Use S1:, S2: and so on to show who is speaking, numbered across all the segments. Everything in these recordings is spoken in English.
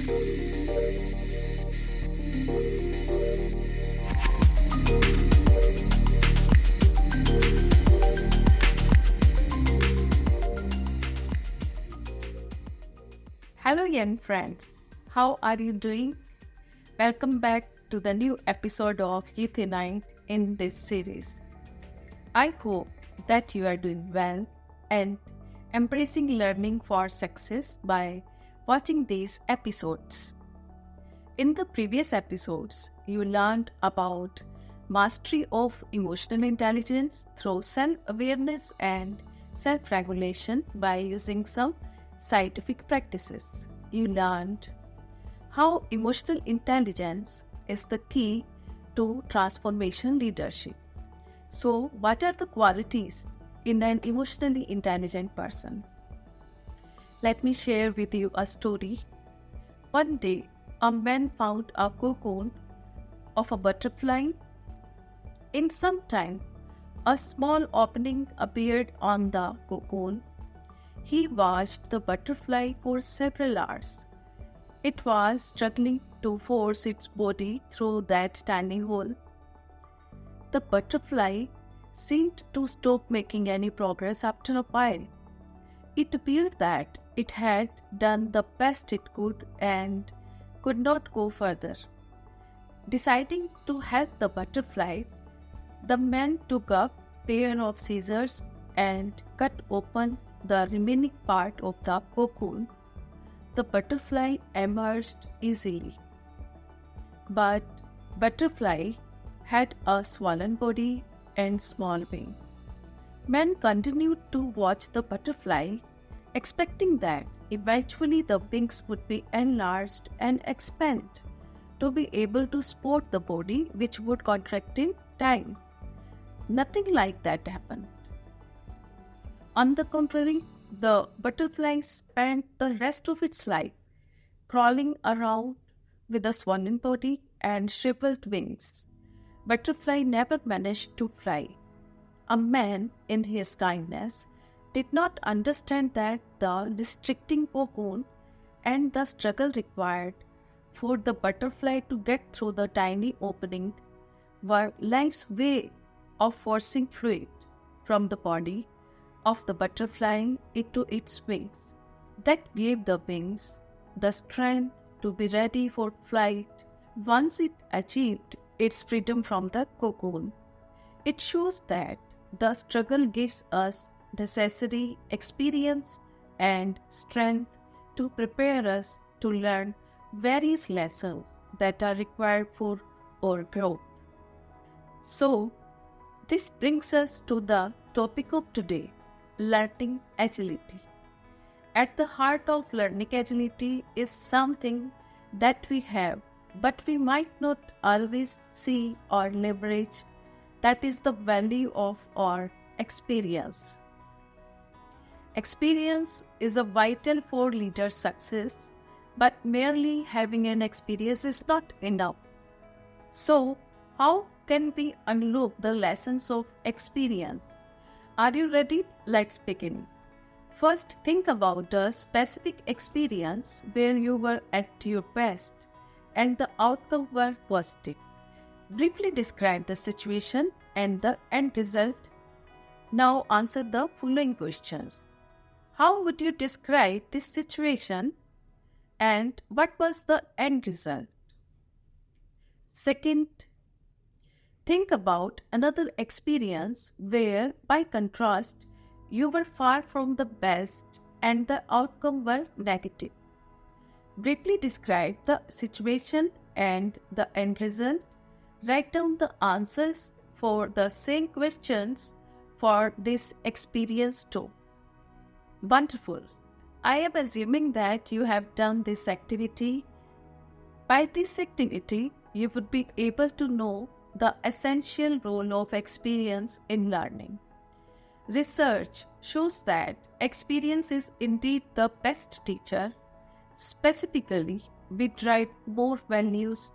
S1: Hello, young friends. How are you doing? Welcome back to the new episode of Youth Unification in this series. I hope that you are doing well and embracing learning for success by watching these episodes. In the previous episodes, you learned about mastery of emotional intelligence through self-awareness and self-regulation by using some scientific practices. You learned how emotional intelligence is the key to transformation leadership. So, what are the qualities in an emotionally intelligent person? Let me share with you a story. One day, a man found a cocoon of a butterfly. In some time, a small opening appeared on the cocoon. He watched the butterfly for several hours. It was struggling to force its body through that tiny hole. The butterfly seemed to stop making any progress after a while. It appeared that it had done the best it could and could not go further. Deciding to help the butterfly, the man took up a pair of scissors and cut open the remaining part of the cocoon. The butterfly emerged easily. But butterfly had a swollen body and small wings. Man continued to watch the butterfly, expecting that eventually the wings would be enlarged and expand to be able to support the body, which would contract in time. Nothing like that happened. On the contrary, the butterfly spent the rest of its life crawling around with a swollen body and shriveled wings. Butterfly never managed to fly. A man, in his kindness, did not understand that the restricting cocoon and the struggle required for the butterfly to get through the tiny opening were life's way of forcing fluid from the body of the butterfly into its wings. That gave the wings the strength to be ready for flight once it achieved its freedom from the cocoon. It shows that the struggle gives us necessary experience and strength to prepare us to learn various lessons that are required for our growth. So, this brings us to the topic of today, learning agility. At the heart of learning agility is something that we have, but we might not always see or leverage. That is the value of our experience. Experience is a vital for leader success, but merely having an experience is not enough. So, how can we unlock the lessons of experience? Are you ready? Let's begin. First, think about a specific experience where you were at your best and the outcome were positive. Briefly describe the situation and the end result. Now answer the following questions. How would you describe this situation and what was the end result? Second, think about another experience where, by contrast, you were far from the best and the outcome were negative. Briefly describe the situation and the end result. Write down the answers for the same questions for this experience too. Wonderful. I am assuming that you have done this activity. By this activity, you would be able to know the essential role of experience in learning. Research shows that experience is indeed the best teacher. Specifically, we derive more values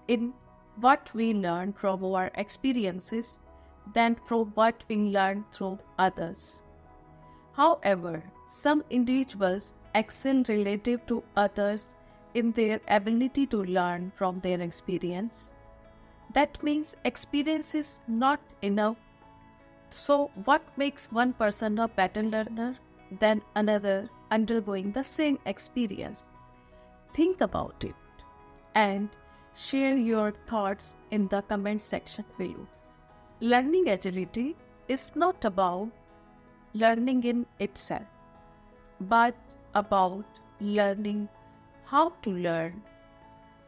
S1: in what we learn from our experiences than from what we learn through others. However, some individuals excel relative to others in their ability to learn from their experience. That means experience is not enough. So, what makes one person a better learner than another undergoing the same experience? Think about it and share your thoughts in the comment section below. Learning agility is not about learning in itself, but about learning how to learn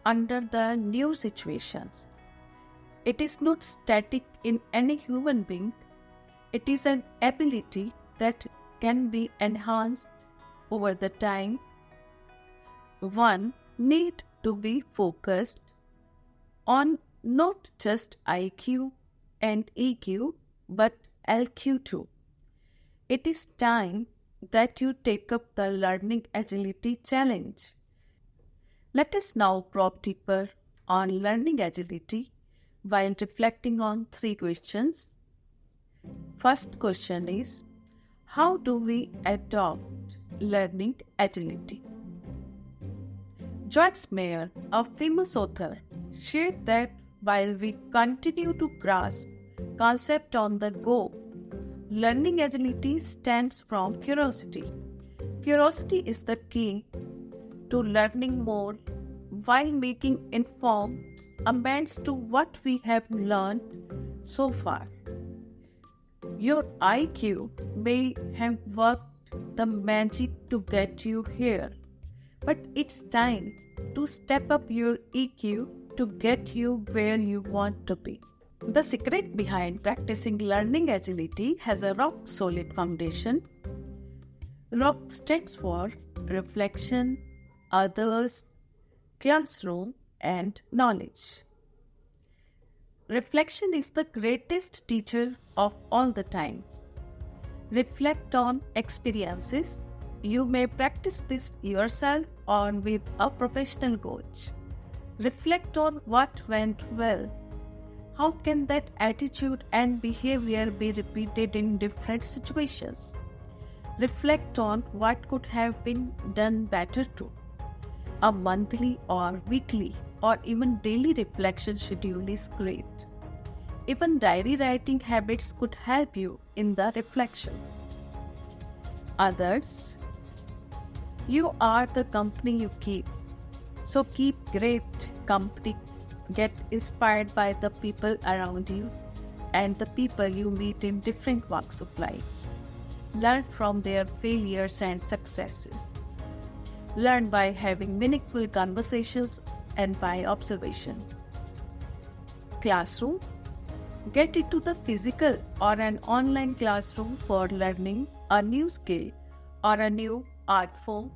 S1: under the new situations. It is not static in any human being. It is an ability that can be enhanced over the time. One need to be focused on not just IQ and EQ, but LQ too. It is time that you take up the Learning Agility Challenge. Let us now probe deeper on learning agility while reflecting on 3 questions. First question is, how do we adopt learning agility? Joyce Meyer, a famous author, shared that while we continue to grasp concept on the go, learning agility stems from curiosity. Curiosity is the key to learning more while making informed amends to what we have learned so far. Your IQ may have worked the magic to get you here, but it's time to step up your EQ to get you where you want to be. The secret behind practicing learning agility has a rock-solid foundation. ROC stands for reflection, others, classroom, and knowledge. Reflection is the greatest teacher of all the times. Reflect on experiences. You may practice this yourself or with a professional coach. Reflect on what went well. How can that attitude and behavior be repeated in different situations? Reflect on what could have been done better too. A monthly or weekly or even daily reflection schedule is great. Even diary writing habits could help you in the reflection. Others, you are the company you keep. So keep great company. Get inspired by the people around you and the people you meet in different walks of life. Learn from their failures and successes. Learn by having meaningful conversations and by observation. Classroom. Get into the physical or an online classroom for learning a new skill or a new art form.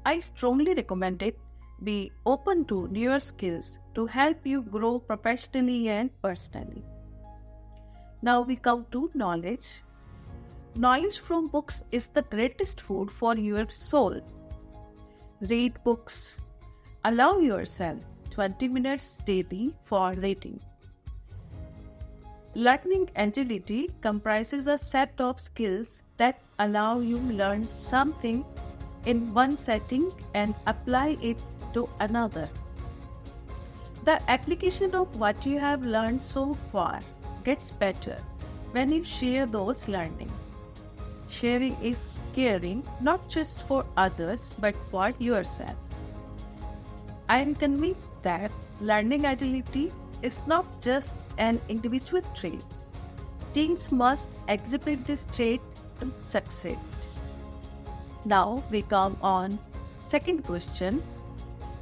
S1: I strongly recommend it. Be open to newer skills to help you grow professionally and personally. Now we come to knowledge. Knowledge from books is the greatest food for your soul. Read books. Allow yourself 20 minutes daily for reading. Learning agility comprises a set of skills that allow you to learn something in one setting and apply it to another. The application of what you have learned so far gets better when you share those learnings. Sharing is caring not just for others but for yourself. I am convinced that learning agility is not just an individual trait. Teams must exhibit this trait to succeed. Now we come on second question.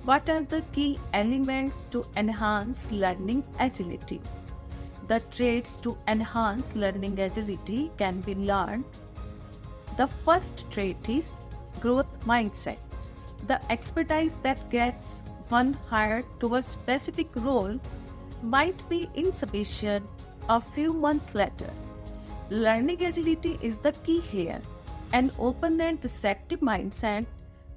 S1: What are the key elements to enhance learning agility? The traits to enhance learning agility can be learned. The first trait is growth mindset. The expertise that gets one hired to a specific role might be insufficient a few months later. Learning agility is the key here. An open and receptive mindset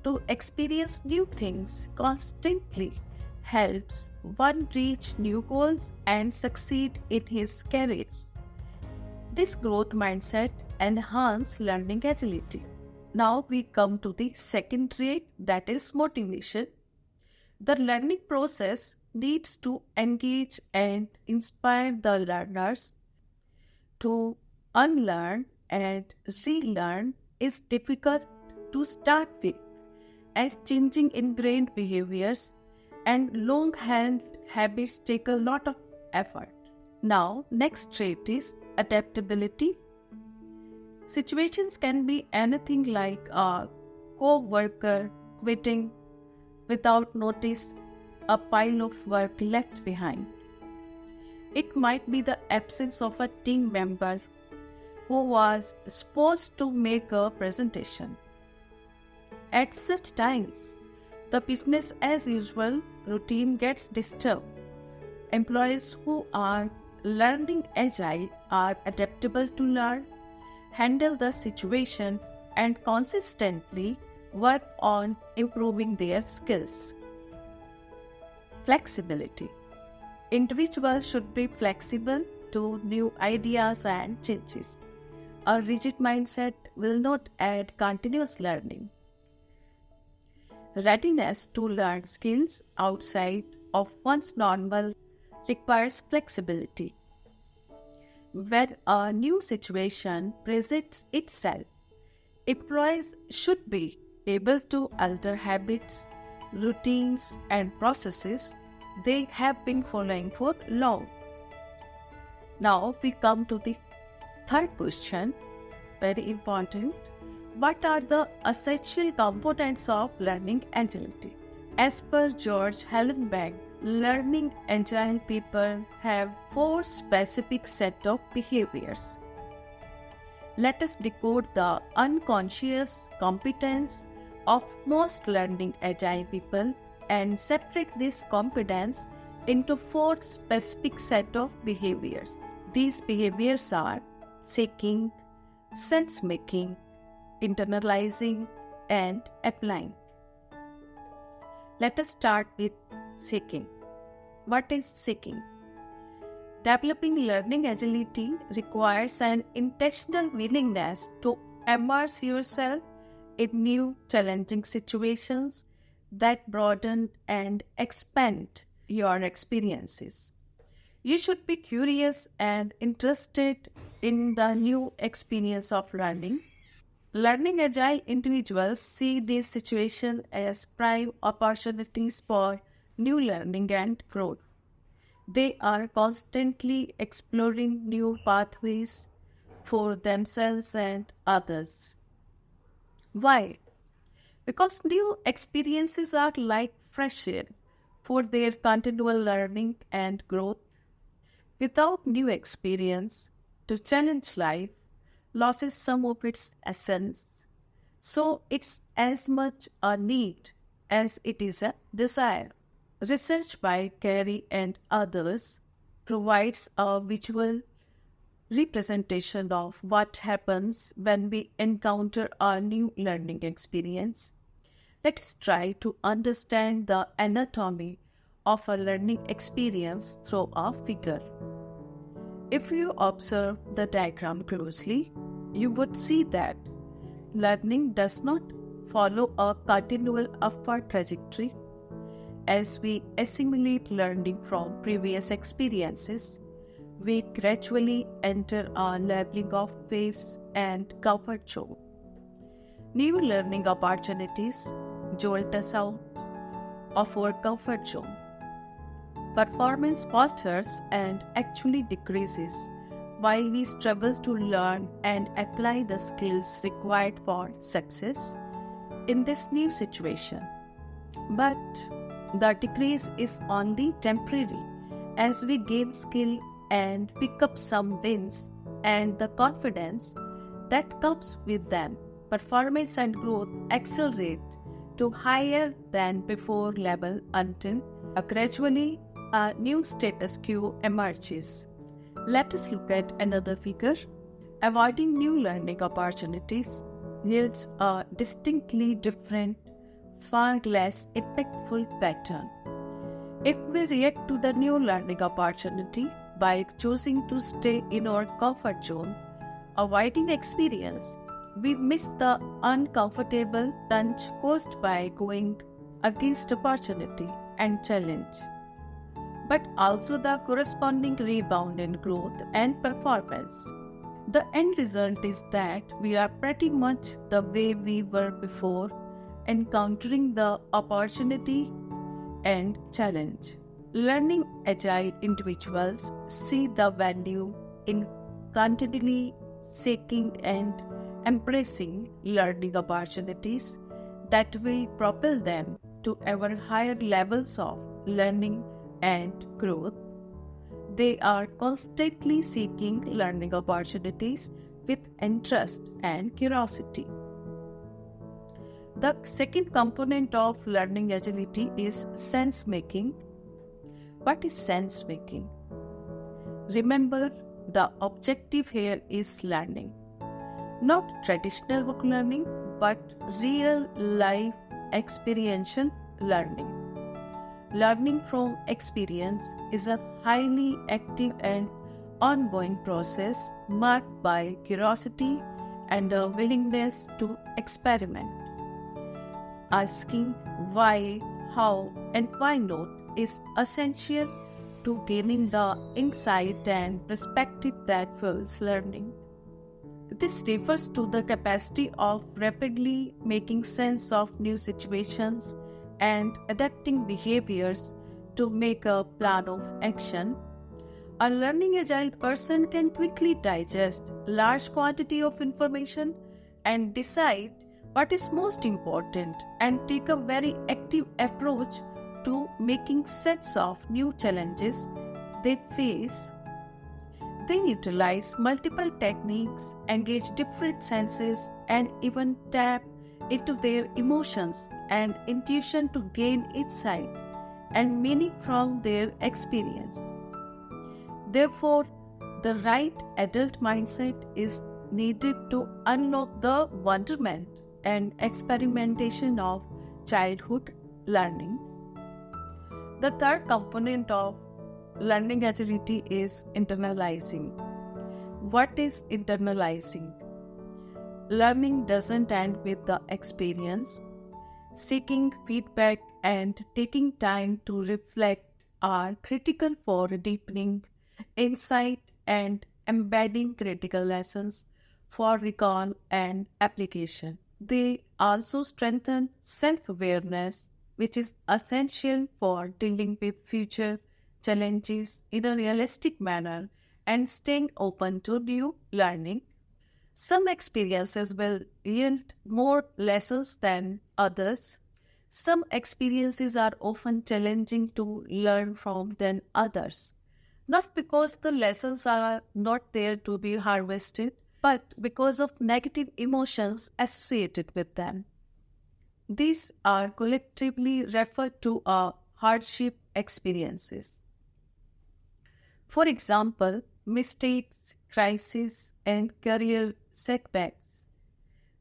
S1: to experience new things constantly helps one reach new goals and succeed in his career. This growth mindset enhances learning agility. Now we come to the second trait, that is motivation. The learning process needs to engage and inspire the learners. To unlearn and relearn is difficult to start with, as changing ingrained behaviors and long-held habits take a lot of effort. Now, next trait is adaptability. Situations can be anything like a co-worker quitting without notice, a pile of work left behind. It might be the absence of a team member who was supposed to make a presentation. At such times, the business as usual routine gets disturbed. Employees who are learning agile are adaptable to learn, handle the situation, and consistently work on improving their skills. Flexibility. Individuals should be flexible to new ideas and changes. A rigid mindset will not add continuous learning. Readiness to learn skills outside of one's normal requires flexibility. When a new situation presents itself, employees should be able to alter habits, routines, and processes they have been following for long. Now we come to the third question, very important. What are the essential components of learning agility? As per George Hallenbeck, learning agile people have 4 specific set of behaviors. Let us decode the unconscious competence of most learning agile people and separate this competence into 4 specific set of behaviors. These behaviors are seeking, sense-making, internalizing, and applying. Let us start with seeking. What is seeking? Developing learning agility requires an intentional willingness to immerse yourself in new challenging situations that broaden and expand your experiences. You should be curious and interested in the new experience of learning. Learning agile individuals see these situations as prime opportunities for new learning and growth. They are constantly exploring new pathways for themselves and others. Why? Because new experiences are like fresh air for their continual learning and growth. Without new experience to challenge life loses some of its essence. So it's as much a need as it is a desire. Research by Carey and others provides a visual representation of what happens when we encounter a new learning experience. Let us try to understand the anatomy of a learning experience through a figure. If you observe the diagram closely, you would see that learning does not follow a continual upward trajectory. As we assimilate learning from previous experiences, we gradually enter a leveling off phase and comfort zone. New learning opportunities jolt us out of our comfort zone. Performance falters and actually decreases while we struggle to learn and apply the skills required for success in this new situation. But the decrease is only temporary as we gain skill and pick up some wins and the confidence that comes with them. Performance and growth accelerate to higher than before level until gradually a new status quo emerges. Let us look at another figure. Avoiding new learning opportunities yields a distinctly different, far less impactful pattern. If we react to the new learning opportunity by choosing to stay in our comfort zone, avoiding experience, we miss the uncomfortable plunge caused by going against opportunity and challenge, but also the corresponding rebound in growth and performance. The end result is that we are pretty much the way we were before, encountering the opportunity and challenge. Learning agile individuals see the value in continually seeking and embracing learning opportunities that will propel them to ever higher levels of learning and growth. They are constantly seeking learning opportunities with interest and curiosity. The second component of learning agility is sense making. What is sense making? Remember, the objective here is learning. Not traditional book learning, but real life experiential learning. Learning from experience is a highly active and ongoing process marked by curiosity and a willingness to experiment. Asking why, how, and why not is essential to gaining the insight and perspective that fuels learning. This refers to the capacity of rapidly making sense of new situations and adapting behaviors to make a plan of action. A learning agile person can quickly digest large quantity of information and decide what is most important and take a very active approach to making sense of new challenges they face. They utilize multiple techniques, engage different senses, and even tap into their emotions and intuition to gain insight and meaning from their experience. Therefore, the right adult mindset is needed to unlock the wonderment and experimentation of childhood learning. The third component of learning agility is internalizing. What is internalizing? Learning doesn't end with the experience. Seeking feedback and taking time to reflect are critical for deepening insight and embedding critical lessons for recall and application. They also strengthen self-awareness, which is essential for dealing with future challenges in a realistic manner and staying open to new learning. Some experiences will yield more lessons than others. Some experiences are often challenging to learn from than others, not because the lessons are not there to be harvested, but because of negative emotions associated with them. These are collectively referred to as hardship experiences. For example, mistakes, crises, and career setbacks.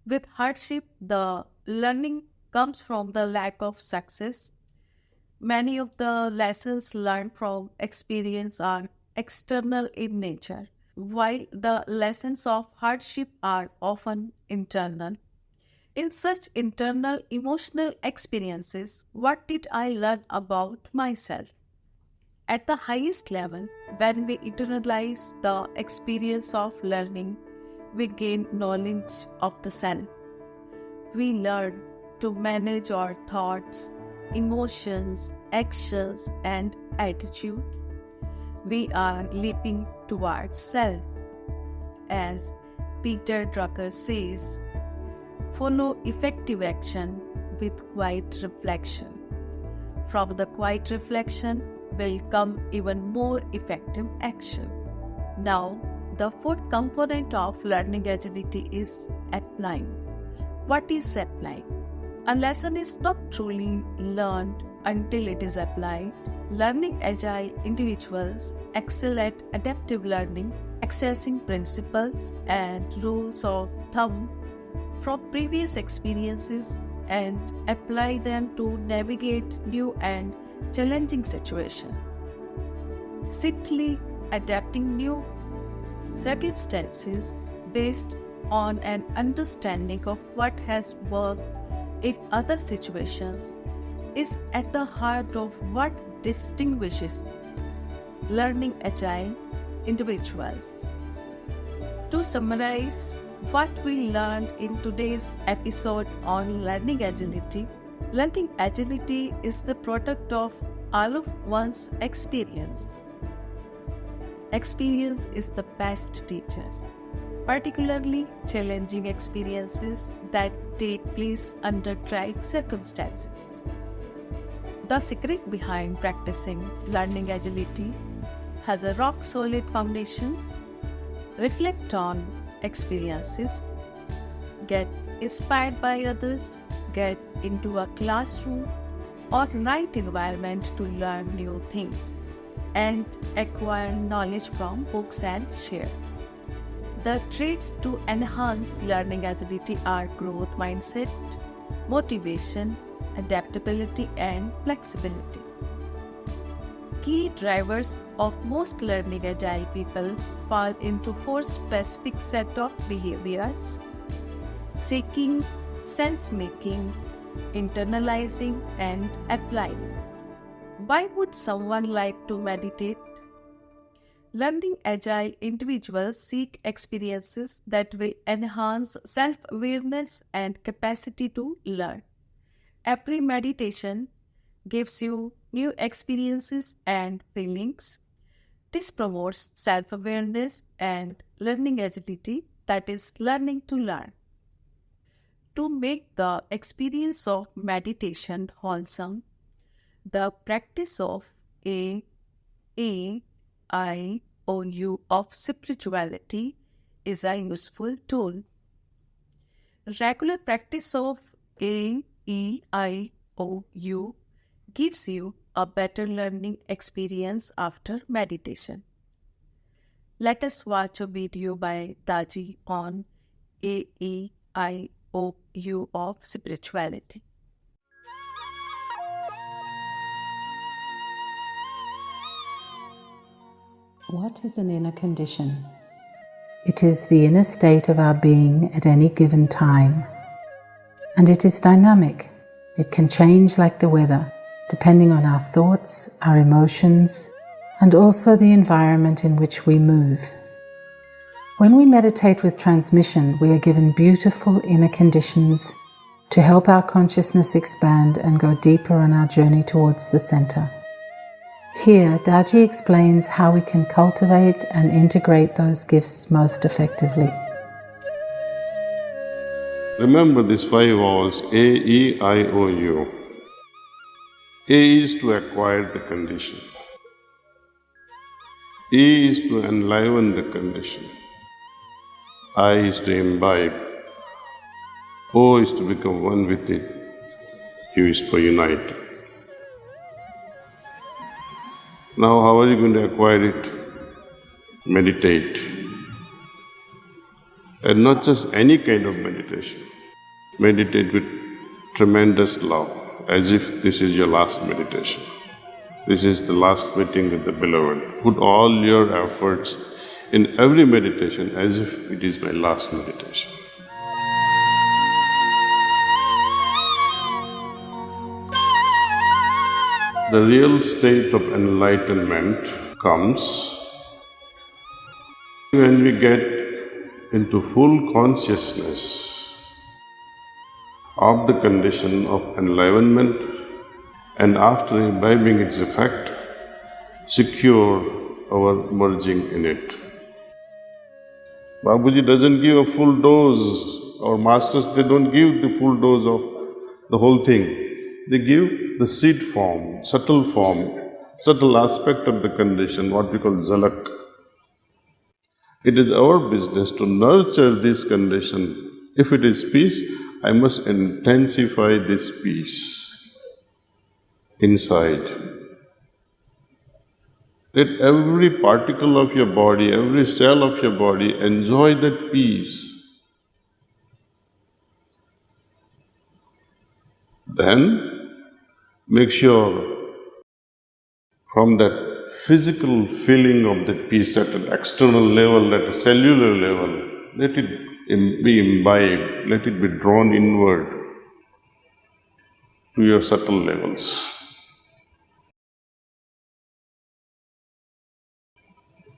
S1: With hardship, the learning comes from the lack of success. Many of the lessons learned from experience are external in nature, while the lessons of hardship are often internal. In such internal emotional experiences, what did I learn about myself? At the highest level, when we internalize the experience of learning, we gain knowledge of the self. We learn to manage our thoughts, emotions, actions, and attitude. We are leaping towards self. As Peter Drucker says, follow effective action with quiet reflection. From the quiet reflection will come even more effective action. Now, the fourth component of learning agility is applying. What is applying? A lesson is not truly learned until it is applied. Learning agile individuals excel at adaptive learning, accessing principles and rules of thumb from previous experiences and apply them to navigate new and challenging situations. Simply adapting new circumstances based on an understanding of what has worked in other situations is at the heart of what distinguishes learning agile individuals. To summarize what we learned in today's episode on learning agility is the product of all of one's experience. Experience is the best teacher, particularly challenging experiences that take place under trying circumstances. The secret behind practicing learning agility has a rock solid foundation. Reflect on experiences, get inspired by others, get into a classroom or right environment to learn new things, and acquire knowledge from books and share. The traits to enhance learning agility are growth mindset, motivation, adaptability, and flexibility. Key drivers of most learning agile people fall into four specific set of behaviors: seeking, sense-making, internalizing, and applying. Why would someone like to meditate? Learning agile individuals seek experiences that will enhance self-awareness and capacity to learn. Every meditation gives you new experiences and feelings. This promotes self-awareness and learning agility, that is, learning to learn. To make the experience of meditation wholesome, the practice of AEIOU of Spirituality is a useful tool. Regular practice of AEIOU gives you a better learning experience after meditation. Let us watch a video by Taji on AEIOU of Spirituality.
S2: What is an inner condition? It is the inner state of our being at any given time. And it is dynamic. It can change like the weather, depending on our thoughts, our emotions, and also the environment in which we move. When we meditate with transmission, we are given beautiful inner conditions to help our consciousness expand and go deeper on our journey towards the center. Here, Daji explains how we can cultivate and integrate those gifts most effectively.
S3: Remember these 5 vowels: A, E, I, O, U. A is to acquire the condition. E is to enliven the condition. I is to imbibe. O is to become one with it. U is for unite. Now, how are you going to acquire it? Meditate. And not just any kind of meditation. Meditate with tremendous love, as if this is your last meditation. This is the last meeting with the Beloved. Put all your efforts in every meditation as if it is my last meditation. The real state of enlightenment comes when we get into full consciousness of the condition of enlivenment, and after imbibing its effect, secure our merging in it. Babuji doesn't give a full dose, our masters, they don't give the full dose of the whole thing. They give the seed form, subtle aspect of the condition, what we call zalak. It is our business to nurture this condition. If it is peace, I must intensify this peace inside. Let every particle of your body, every cell of your body enjoy that peace. Then make sure from that physical feeling of that peace at an external level, at a cellular level, let it be imbibed, let it be drawn inward. to your subtle levels.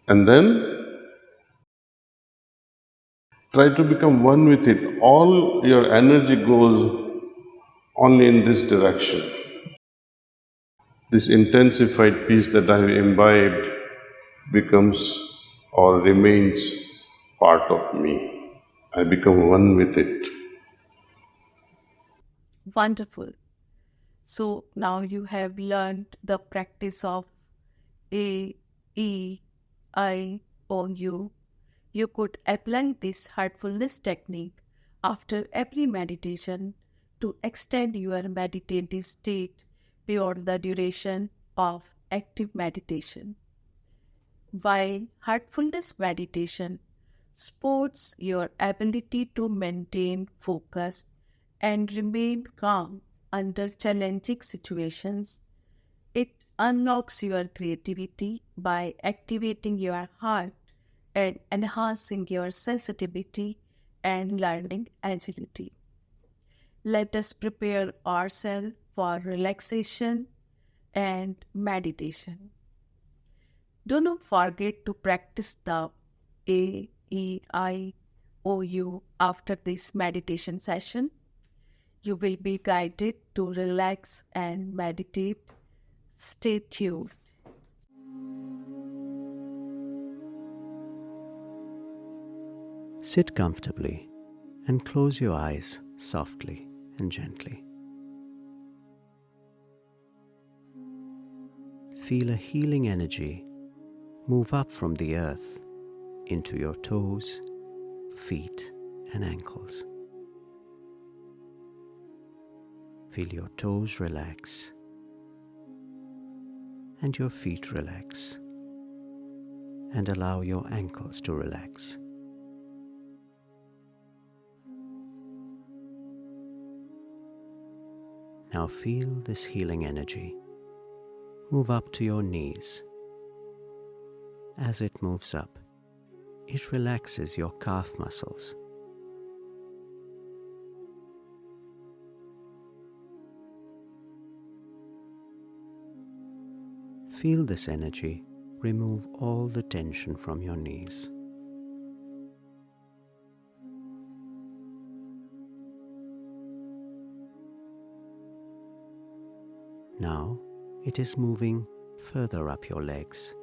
S3: And then try to become one with it. All your energy goes only in this direction. This intensified peace that I have imbibed becomes or remains part of me. I become one with it.
S1: Wonderful. So now you have learned the practice of AEIOU. You could apply this heartfulness technique after every meditation to extend your meditative state beyond the duration of active meditation. While heartfulness meditation supports your ability to maintain focus and remain calm under challenging situations, it unlocks your creativity by activating your heart and enhancing your sensitivity and learning agility. Let us prepare ourselves for relaxation and meditation. Do not forget to practice the AEIOU after this meditation session. You will be guided to relax and meditate. Stay tuned.
S4: Sit comfortably and close your eyes softly and gently. Feel a healing energy move up from the earth into your toes, feet, and ankles. Feel your toes relax and your feet relax, and allow your ankles to relax. Now feel this healing energy move up to your knees. As it moves up, it relaxes your calf muscles. Feel this energy remove all the tension from your knees. Now it is moving further up your legs,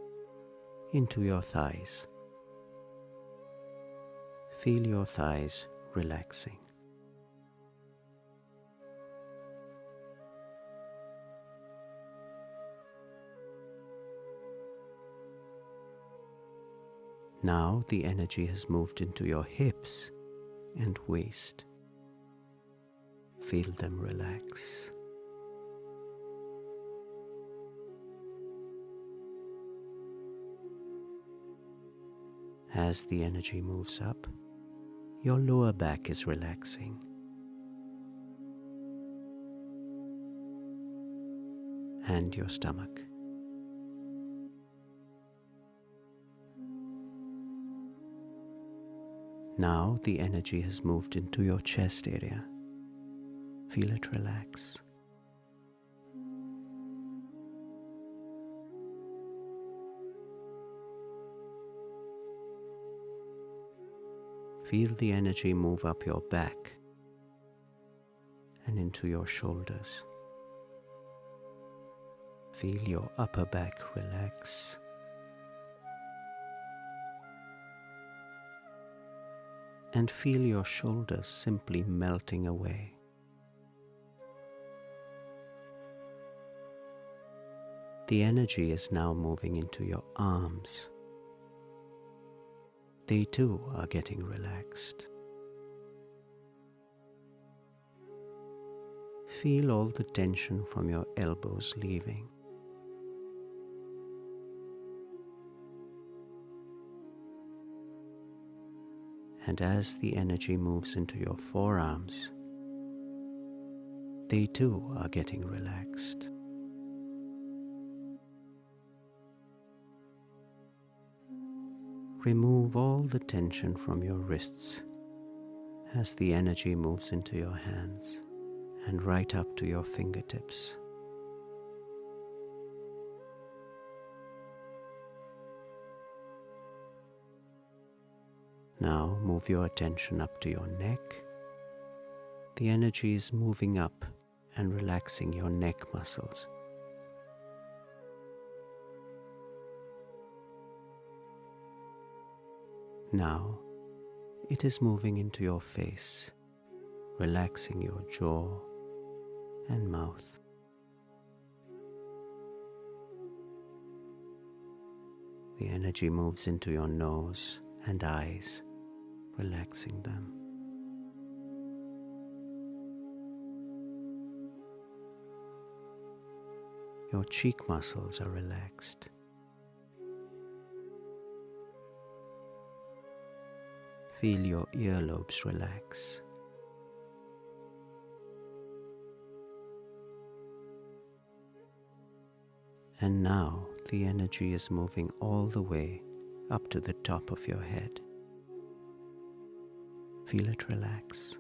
S4: into your thighs. Feel your thighs relaxing. Now the energy has moved into your hips and waist. Feel them relax. As the energy moves up, your lower back is relaxing. And your stomach. Now the energy has moved into your chest area. Feel it relax. Feel the energy move up your back and into your shoulders. Feel your upper back relax. And feel your shoulders simply melting away. The energy is now moving into your arms. They too are getting relaxed. Feel all the tension from your elbows leaving. And as the energy moves into your forearms, they too are getting relaxed. Remove all the tension from your wrists as the energy moves into your hands and right up to your fingertips. Now move your attention up to your neck. The energy is moving up and relaxing your neck muscles. Now it is moving into your face, relaxing your jaw and mouth. The energy moves into your nose and eyes, relaxing them. Your cheek muscles are relaxed. Feel your earlobes relax. And now the energy is moving all the way up to the top of your head. Feel it relax.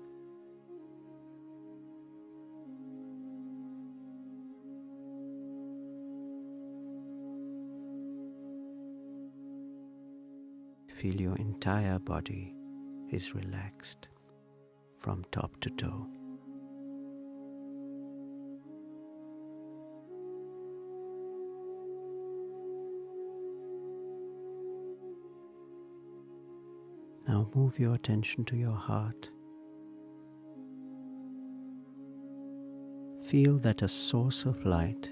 S4: Feel your entire body is relaxed from top to toe. Now move your attention to your heart. Feel that a source of light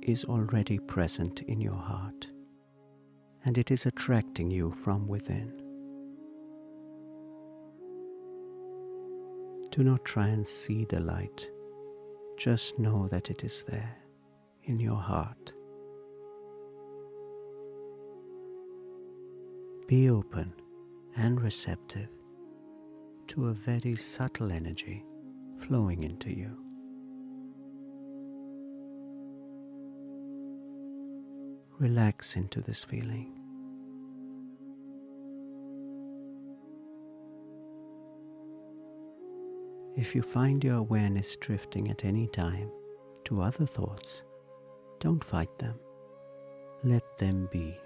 S4: is already present in your heart, and it is attracting you from within. Do not try and see the light, just know that it is there in your heart. Be open and receptive to a very subtle energy flowing into you. Relax into this feeling. If you find your awareness drifting at any time to other thoughts, don't fight them. Let them be.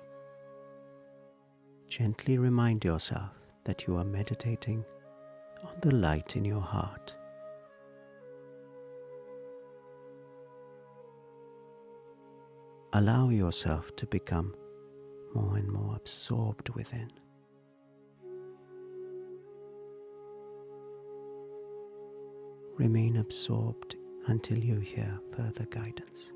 S4: Gently remind yourself that you are meditating on the light in your heart. Allow yourself to become more and more absorbed within. Remain absorbed until you hear further guidance.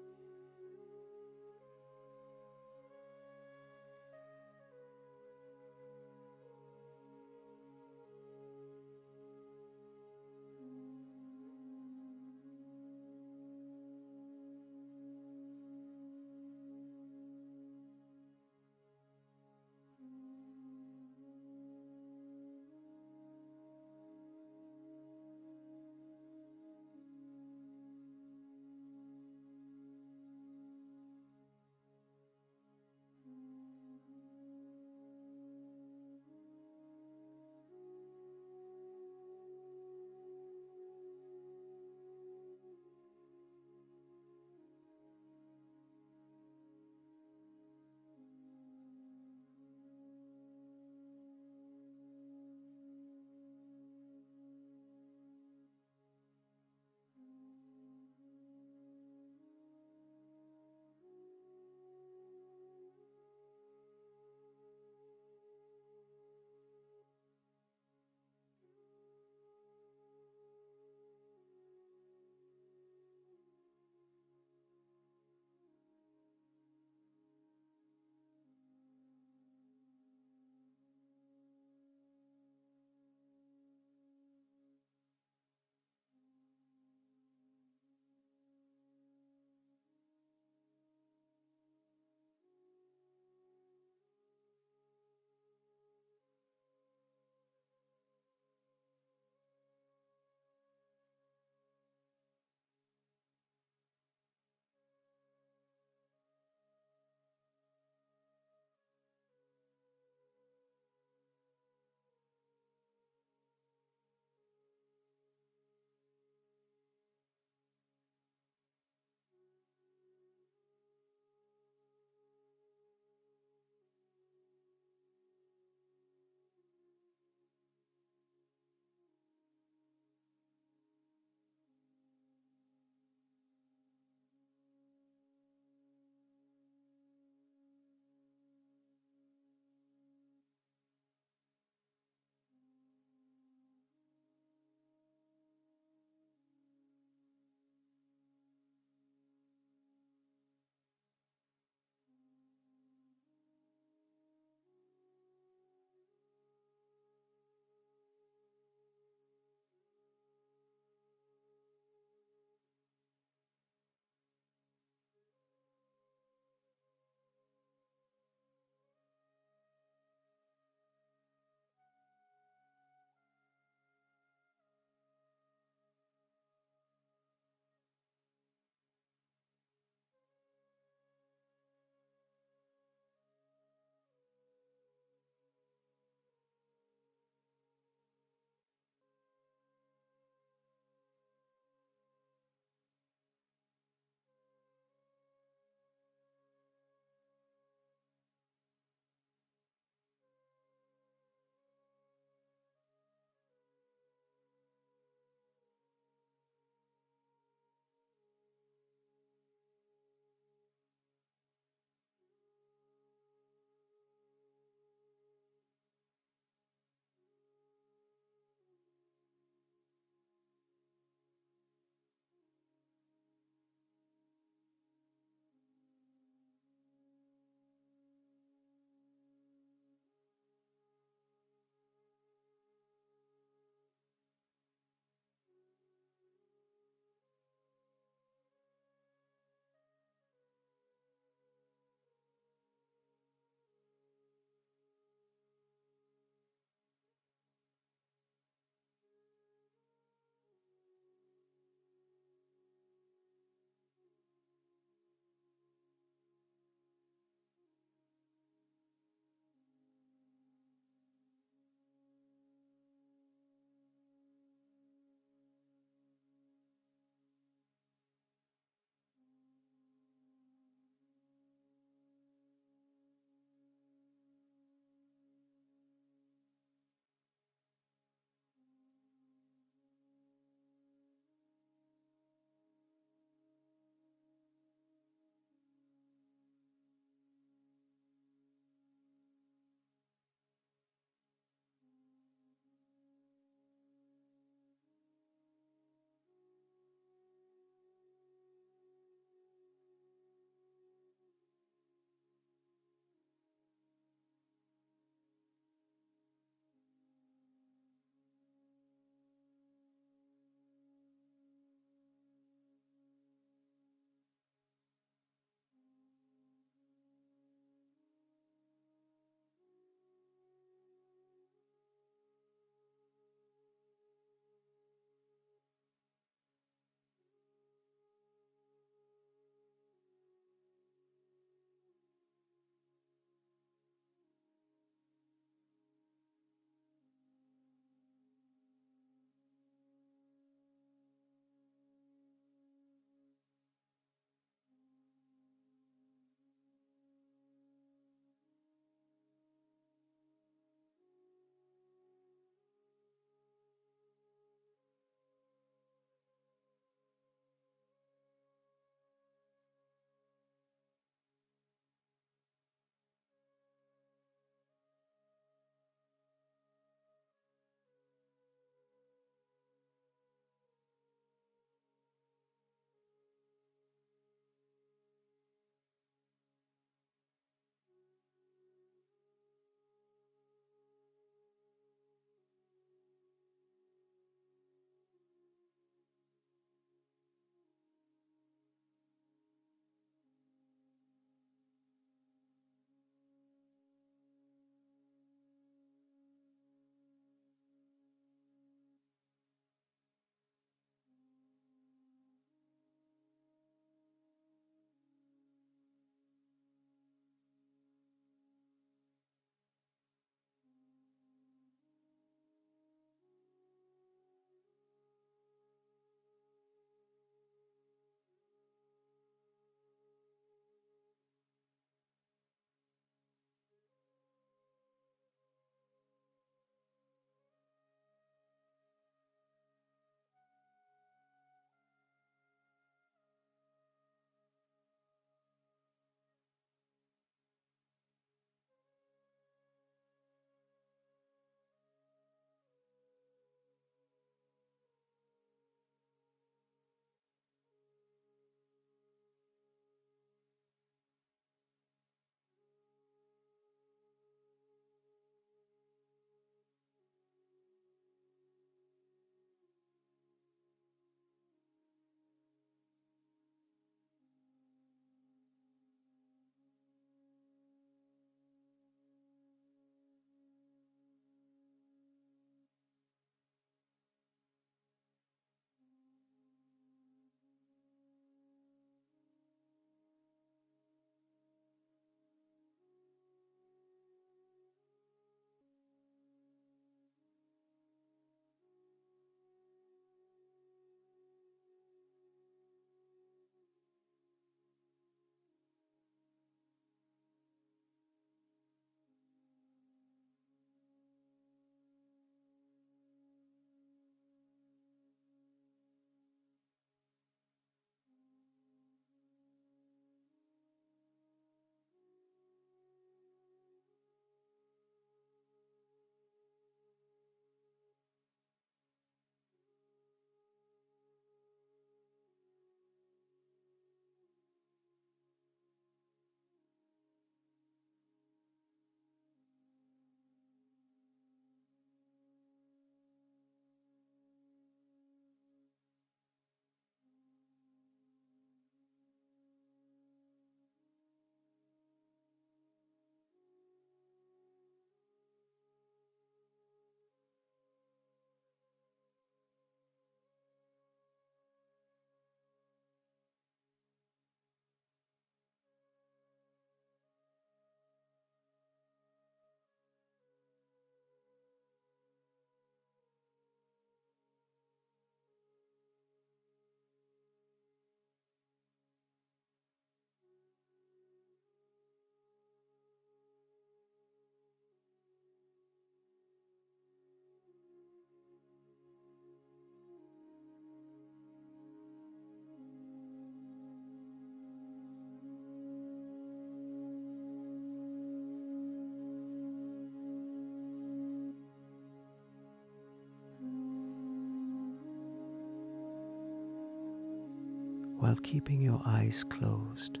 S4: while keeping your eyes closed,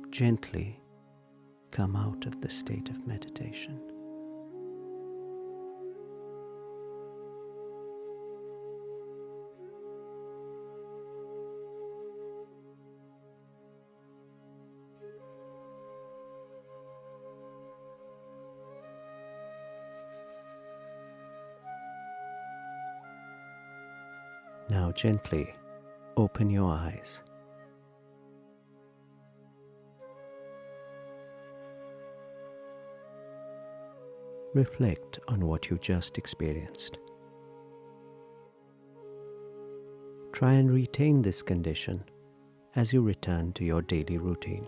S4: gently come out of the state of meditation. Now gently open your eyes. Reflect on what you just experienced. Try and retain this condition as you return to your daily routine.